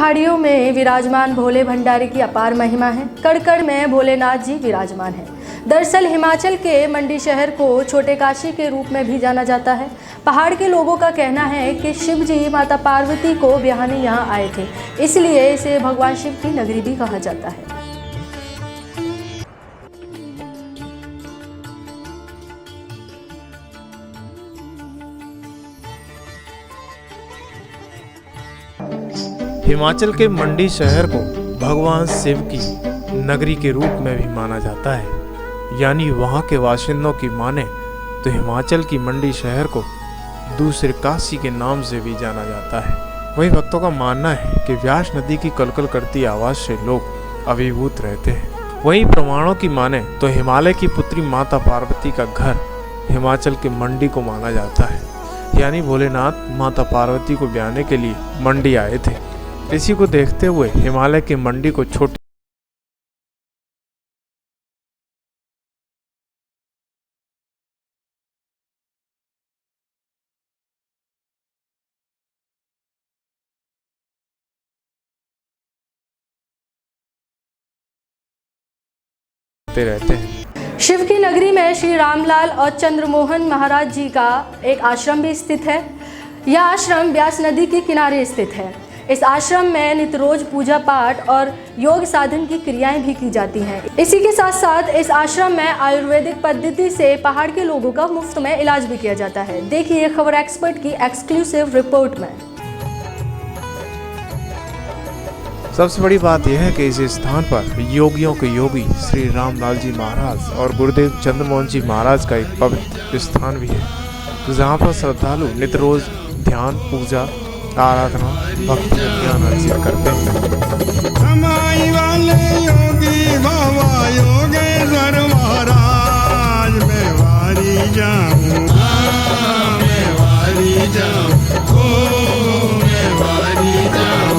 पहाड़ियों में विराजमान भोले भंडारी की अपार महिमा है। कड़ में भोलेनाथ जी विराजमान हैं। दरअसल हिमाचल के मंडी शहर को छोटे काशी के रूप में भी जाना जाता है। पहाड़ के लोगों का कहना है कि शिव जी माता पार्वती को ब्याहने यहाँ आए थे, इसलिए इसे भगवान शिव की नगरी भी कहा जाता है। हिमाचल के मंडी शहर को भगवान शिव की नगरी के रूप में भी माना जाता है, यानी वहाँ के बाशिंदों की माने तो हिमाचल की मंडी शहर को दूसरे काशी के नाम से भी जाना जाता है। वहीं भक्तों का मानना है कि व्यास नदी की कलकल करती आवाज से लोग अभिभूत रहते हैं। वहीं प्रमाणों की माने तो हिमालय की पुत्री माता पार्वती का घर हिमाचल के मंडी को माना जाता है, यानी भोलेनाथ माता पार्वती को ब्याहने के लिए मंडी आए थे। इसी को देखते हुए हिमालय के मंडी को छोटे रहते हैं। शिव की नगरी में श्री रामलाल और चंद्रमोहन महाराज जी का एक आश्रम भी स्थित है। यह आश्रम व्यास नदी के किनारे स्थित है। इस आश्रम में नित्य रोज पूजा पाठ और योग साधन की क्रियाएं भी की जाती हैं। इसी के साथ साथ इस आश्रम में आयुर्वेदिक पद्धति से पहाड़ के लोगों का मुफ्त में इलाज भी किया जाता है। देखिए खबर एक्सपर्ट की एक्सक्लूसिव रिपोर्ट में। सबसे बड़ी बात यह है कि इस स्थान पर योगियों के योगी श्री रामलाल जी महाराज और गुरुदेव चंद्रमोहन जी महाराज का एक पवित्र स्थान भी है, जहाँ पर श्रद्धालु नित्य रोज ध्यान, पूजा, आराधना, भक्ति ज्ञान अर्जित करते हैं। समाई वाले योगी बाबा योगेश्वर महाराज, मैं वारी जाऊं, मैं वारी जाऊं, ओ मैं वारी जाऊं।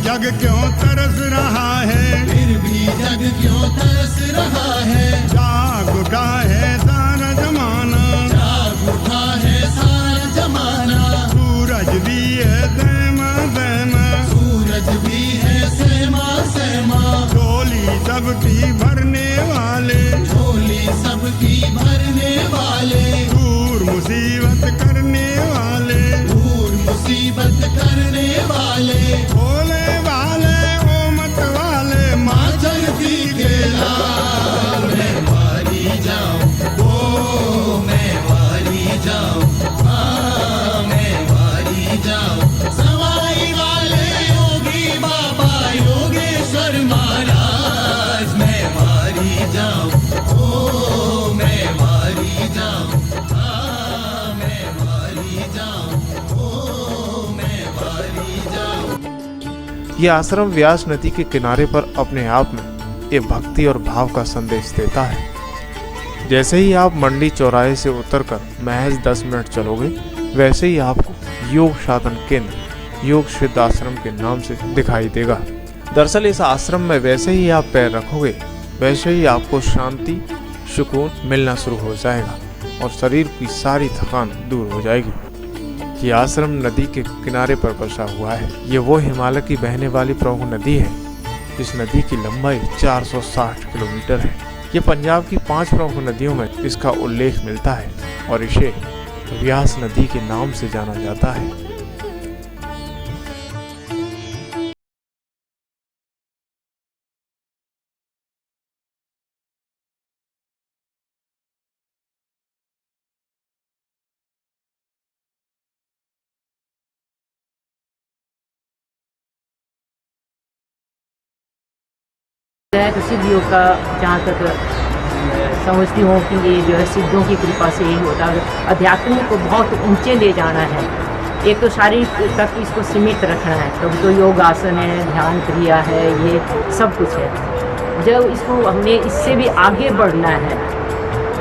जग क्यों तरस रहा है, फिर भी जग क्यों तरस रहा है। जाग उठा है सारा जमाना, जाग उठा है सारा जमाना। सूरज भी है सहमा सहमा, सूरज भी है सहमा सहमा। झोली सबकी भरने वाले, झोली सबकी भरने वाले। दूर मुसीबत करने वाले, दूर मुसीबत करने वाले। भोले वाले ओ मत वाले, माँ चलती के लाल, मैं वारी जाऊं, ओ मैं वारी जाऊं, हाँ मैं वारी जाऊं। सवाई वाले योगी बाबा योगेश्वर महाराज, मैं वारी जाऊं, ओ मैं वारी जाऊं, हाँ मैं वारी जाऊं, ओ मैं वारी जाऊं। ये आश्रम व्यास नदी के किनारे पर अपने आप में एक भक्ति और भाव का संदेश देता है। जैसे ही आप मंडी चौराहे से उतरकर महज 10 मिनट चलोगे, वैसे ही आपको योग साधन केंद्र योग सिद्ध आश्रम के नाम से दिखाई देगा। दरअसल इस आश्रम में वैसे ही आप पैर रखोगे, वैसे ही आपको शांति, सुकून मिलना शुरू हो जाएगा और शरीर की सारी थकान दूर हो जाएगी। ये आश्रम नदी के किनारे पर बसा हुआ है। ये वो हिमालय की बहने वाली प्रमुख नदी है। इस नदी की लंबाई 460 किलोमीटर है। ये पंजाब की 5 प्रमुख नदियों में इसका उल्लेख मिलता है और इसे व्यास नदी के नाम से जाना जाता है। तो सिद्ध योग का जहाँ तक समझती हूँ कि ये जो है सिद्धों की कृपा से यही होता है। अध्यात्म को बहुत ऊंचे ले जाना है। एक तो शारीरिक तक इसको सीमित रखना है, तो योग आसन है, ध्यान क्रिया है, ये सब कुछ है। जब इसको हमने इससे भी आगे बढ़ना है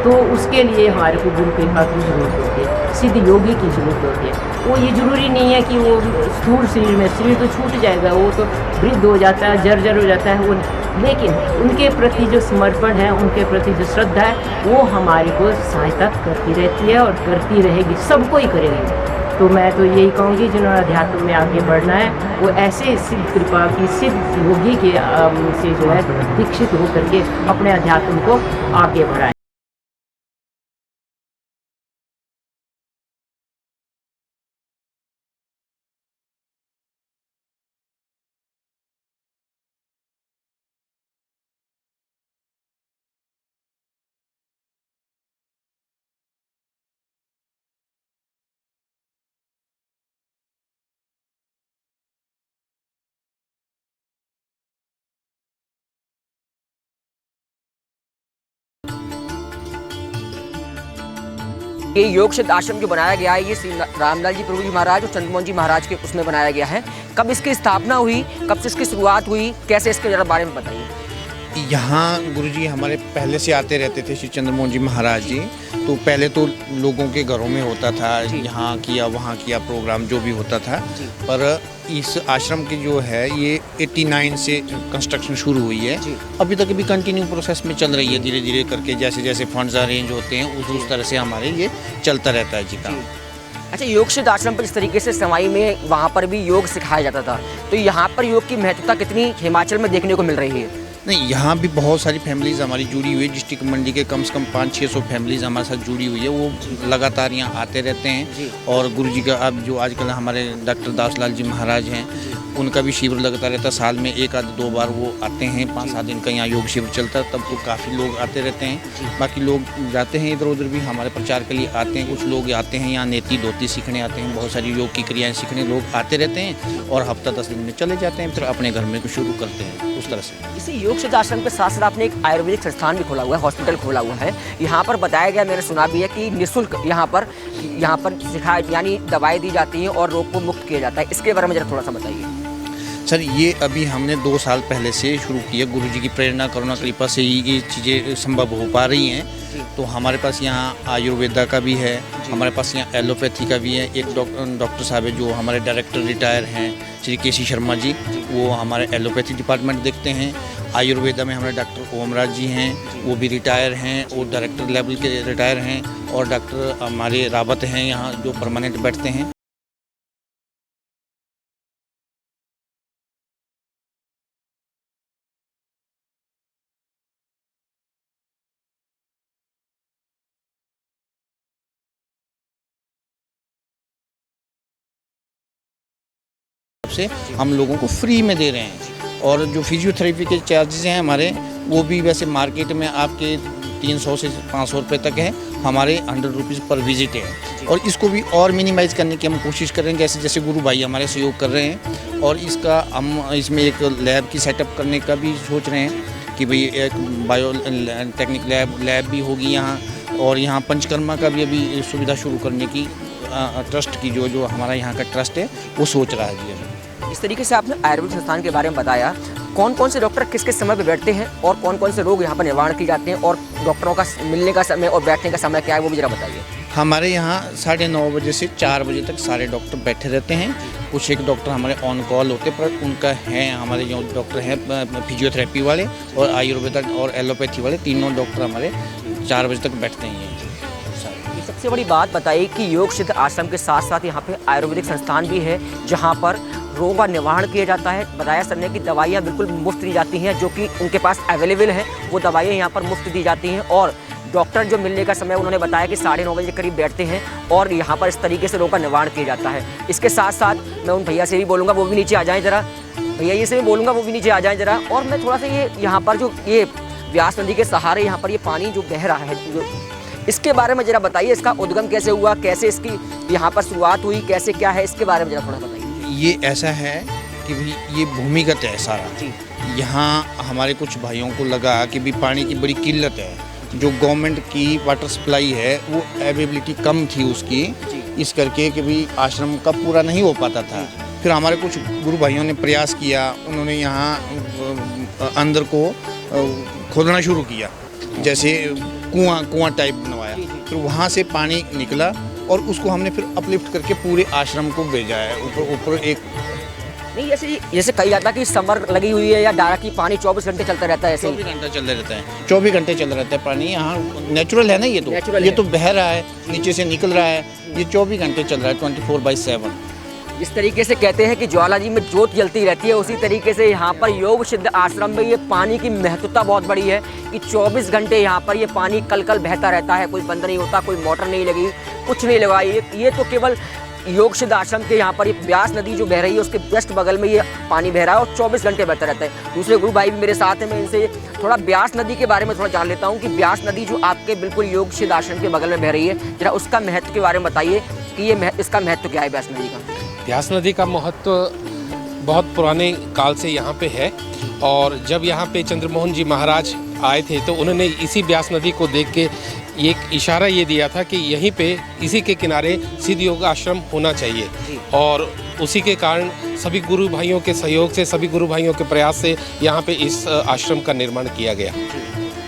तो उसके लिए हमारे को गुरु कृपा की जरूरत होती है, सिद्ध योगी की जरूरत होती है। वो ये जरूरी नहीं है कि वो स्थूल शरीर में, शरीर तो छूट जाएगा, वो तो वृद्ध हो जाता है, जर्जर हो जाता है वो, लेकिन उनके प्रति जो समर्पण है, उनके प्रति जो श्रद्धा है, वो हमारे को सहायता करती रहती है और करती रहेगी, सबको ही करेगी। तो मैं तो यही कहूँगी जिन्होंने अध्यात्म में आगे बढ़ना है वो ऐसे सिद्ध कृपा की, सिद्ध योगी के से जो है दीक्षित हो करके अपने अध्यात्म को आगे बढ़ाएं। ये योग सिद्ध आश्रम जो बनाया गया है, ये श्री रामलाल जी प्रभु जी महाराज और चंद्रमोहन जी महाराज के उसमें बनाया गया है। कब इसकी स्थापना हुई, कब से इसकी शुरुआत हुई, कैसे इसके जरा बारे में बताइए। यहाँ गुरुजी हमारे पहले से आते रहते थे, श्री चंद्रमोहन जी महाराज जी। तो पहले तो लोगों के घरों में होता था, यहाँ किया वहाँ किया प्रोग्राम जो भी होता था, पर इस आश्रम की जो है ये 89 से कंस्ट्रक्शन शुरू हुई है। अभी तक भी कंटिन्यू प्रोसेस में चल रही है, धीरे धीरे करके जैसे जैसे फंड्स अरेंज होते हैं उस तरह से हमारे ये चलता रहता है जी काम। अच्छा, योग सिद्ध आश्रम पर इस तरीके से समाई में वहाँ पर भी योग सिखाया जाता था, तो यहाँ पर योग की महत्वता कितनी हिमाचल में देखने को मिल रही है? नहीं, यहाँ भी बहुत सारी फैमिलीज़ हमारी जुड़ी हुई है। डिस्ट्रिक्ट मंडी के कम से कम 500-600 फैमिलीज़ हमारे साथ जुड़ी हुई है, वो लगातार यहाँ आते रहते हैं। और गुरुजी का अब जो आजकल हमारे डॉक्टर दासलाल जी महाराज हैं, उनका भी शिविर लगता रहता है, साल में 1 आध 2 बार वो आते हैं, 5-7 दिन का यहाँ योग शिविर चलता है, तब तो काफ़ी लोग आते रहते हैं। बाकी लोग जाते हैं इधर उधर भी हमारे प्रचार के लिए आते हैं, कुछ लोग आते हैं यहाँ नेति धोती सीखने आते हैं, बहुत सारी योग की क्रियाएँ सीखने लोग आते रहते हैं और हफ्ता 10 दिन में चले जाते हैं, फिर अपने घर में शुरू करते हैं उस तरह से। इसी योग सिद्ध आश्रम के साथ साथ आपने एक आयुर्वेदिक संस्थान भी खोला हुआ है, हॉस्पिटल खोला हुआ है। यहाँ पर बताया गया, मैंने सुना भी है कि निःशुल्क यहाँ पर सिखाया, यानी दवाई दी जाती है और रोग को मुक्त किया जाता है। इसके बारे में जरा थोड़ा सा बताइए। सर, ये अभी हमने 2 साल पहले से शुरू किया। गुरुजी की प्रेरणा करुणा कृपा से ही ये चीज़ें संभव हो पा रही हैं। तो हमारे पास यहाँ आयुर्वेदा का भी है, हमारे पास यहाँ एलोपैथी का भी है। एक डॉक्टर साहब है जो हमारे डायरेक्टर रिटायर हैं, श्री केसी शर्मा जी, वो हमारे एलोपैथी डिपार्टमेंट देखते हैं। आयुर्वेदा में हमारे डॉक्टर ओमराज जी हैं, वो भी रिटायर हैं और डायरेक्टर लेवल के रिटायर हैं। और डॉक्टर हमारे रावत हैं यहाँ जो परमानेंट बैठते हैं। से हम लोगों को फ्री में दे रहे हैं। और जो फिजियोथेरेपी के चार्जेस हैं हमारे, वो भी वैसे मार्केट में आपके 300 से 500 रुपये तक है, हमारे 100 रुपीज़ पर विजिट है। और इसको भी और मिनिमाइज़ करने की हम कोशिश करेंगे, जैसे जैसे गुरु भाई हमारे सहयोग कर रहे हैं। और इसका हम इसमें एक लैब की सेटअप करने का भी सोच रहे हैं कि भाई एक बायो टेक्निक लैब भी होगी यहाँ। और यहाँ पंचकर्मा का भी अभी सुविधा शुरू करने की ट्रस्ट की जो हमारा यहाँ का ट्रस्ट है वो सोच रहा है जी अभी। इस तरीके से आपने आयुर्वेदिक संस्थान के बारे में बताया, कौन कौन से डॉक्टर किस किस समय पे बैठते हैं और कौन कौन से रोग यहाँ पर निवारण किए जाते हैं, और डॉक्टरों का मिलने का समय और बैठने का समय क्या है, वो भी जरा बताइए। हमारे यहाँ 9:30 बजे से 4 बजे तक सारे डॉक्टर बैठे रहते हैं। कुछ एक डॉक्टर हमारे ऑन कॉल होते हैं, पर उनका है हमारे जो डॉक्टर हैं फिजियोथेरेपी वाले और आयुर्वेदा और एलोपैथी वाले, तीनों डॉक्टर हमारे 4 बजे तक बैठते हैं। सबसे बड़ी बात बताइए कि योग सिद्ध आश्रम के साथ साथ यहाँ पे आयुर्वेदिक संस्थान भी है जहाँ पर रोग का निवारण किया जाता है। बताया सर ने कि दवाइयाँ बिल्कुल मुफ्त दी जाती हैं, जो कि उनके पास अवेलेबल है, वो दवाइयाँ यहाँ पर मुफ्त दी जाती हैं। और डॉक्टर जो मिलने का समय उन्होंने बताया कि 9:30 बजे के करीब बैठते हैं और यहाँ पर इस तरीके से रोग का निवारण किया जाता है। इसके साथ साथ मैं उन भैया से भी बोलूँगा वो भी नीचे आ जाएँ ज़रा, भैया ये से भी बोलूँगा वो भी नीचे आ जाएँ ज़रा। और मैं थोड़ा सा ये यहाँ पर जो ये व्यास नदी के सहारे यहाँ पर ये पानी जो बह रहा है, जो इसके बारे में जरा बताइए, इसका उद्गम कैसे हुआ, कैसे इसकी यहाँ पर शुरुआत हुई, कैसे क्या है, इसके बारे में जरा थोड़ा बताइए। ये ऐसा है कि भी ये भूमिगत है सारा। यहाँ हमारे कुछ भाइयों को लगा कि भी पानी की बड़ी किल्लत है, जो गवर्नमेंट की वाटर सप्लाई है वो अवेलेबिलिटी कम थी उसकी, इस करके कि भी आश्रम का पूरा नहीं हो पाता था। फिर हमारे कुछ गुरु भाइयों ने प्रयास किया, उन्होंने यहाँ अंदर को खोदना शुरू किया, जैसे कुआं टाइप बनवाया, फिर वहाँ से पानी निकला और उसको हमने फिर अपलिफ्ट करके पूरे आश्रम को भेजा है ऊपर एक। नहीं, जैसे कही जाता है कि समर लगी हुई है या डायरेक्ट की पानी 24 घंटे चलता रहता है, ऐसे 24 घंटे चल रहता है, 24 घंटे चल रहता है पानी। यहाँ नेचुरल है ना, ये तो बह रहा है, नीचे से निकल रहा है, ये 24 घंटे चल रहा है 24/7। जिस तरीके से कहते हैं कि ज्वाला जी में जोत जलती रहती है, उसी तरीके से यहाँ पर योग सिद्ध आश्रम में ये पानी की महत्वता बहुत बड़ी है कि 24 घंटे यहाँ पर ये पानी कल बहता रहता है, कोई बंद नहीं होता, कोई मोटर नहीं लगी, कुछ नहीं लगा। ये तो केवल योग सिद्ध आश्रम के यहाँ पर ये ब्यास नदी जो बह रही है उसके जस्ट बगल में ये पानी बह रहा है और 24 घंटे बहता रहता है। दूसरे गुरु भाई भी मेरे साथ हैं, मैं इनसे थोड़ा ब्यास नदी के बारे में थोड़ा जान लेता हूँ कि ब्यास नदी जो आपके बिल्कुल योग सिद्ध आश्रम के बगल में बह रही है, जरा उसका महत्व के बारे में बताइए कि इसका महत्व क्या है ब्यास नदी का। ब्यास नदी का महत्व बहुत पुराने काल से यहाँ पे है और जब यहाँ पे चंद्रमोहन जी महाराज आए थे तो उन्होंने इसी ब्यास नदी को देख के एक इशारा ये दिया था कि यहीं पे इसी के किनारे सिद्ध योग आश्रम होना चाहिए और उसी के कारण सभी गुरु भाइयों के सहयोग से, सभी गुरु भाइयों के प्रयास से यहाँ पे इस आश्रम का निर्माण किया गया।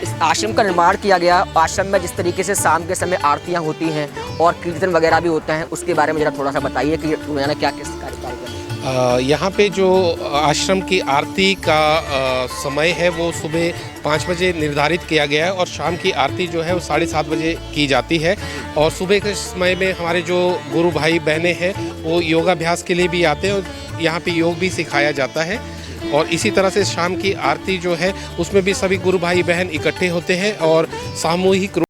इस आश्रम का निर्माण किया गया। आश्रम में जिस तरीके से शाम के समय आरतियाँ होती हैं और कीर्तन वगैरह भी होते हैं, उसके बारे में जरा थोड़ा सा बताइए कि रोजाना क्या किस कार्य यहाँ पे जो आश्रम की आरती का समय है वो सुबह 5 बजे निर्धारित किया गया है और शाम की आरती जो है वो 7:30 बजे की जाती है। और सुबह के समय में हमारे जो गुरु भाई बहनें हैं वो योगाभ्यास के लिए भी आते हैं और यहाँ पे योग भी सिखाया जाता है। और इसी तरह से शाम की आरती जो है उसमें भी सभी गुरु भाई बहन इकट्ठे होते हैं और सामूहिक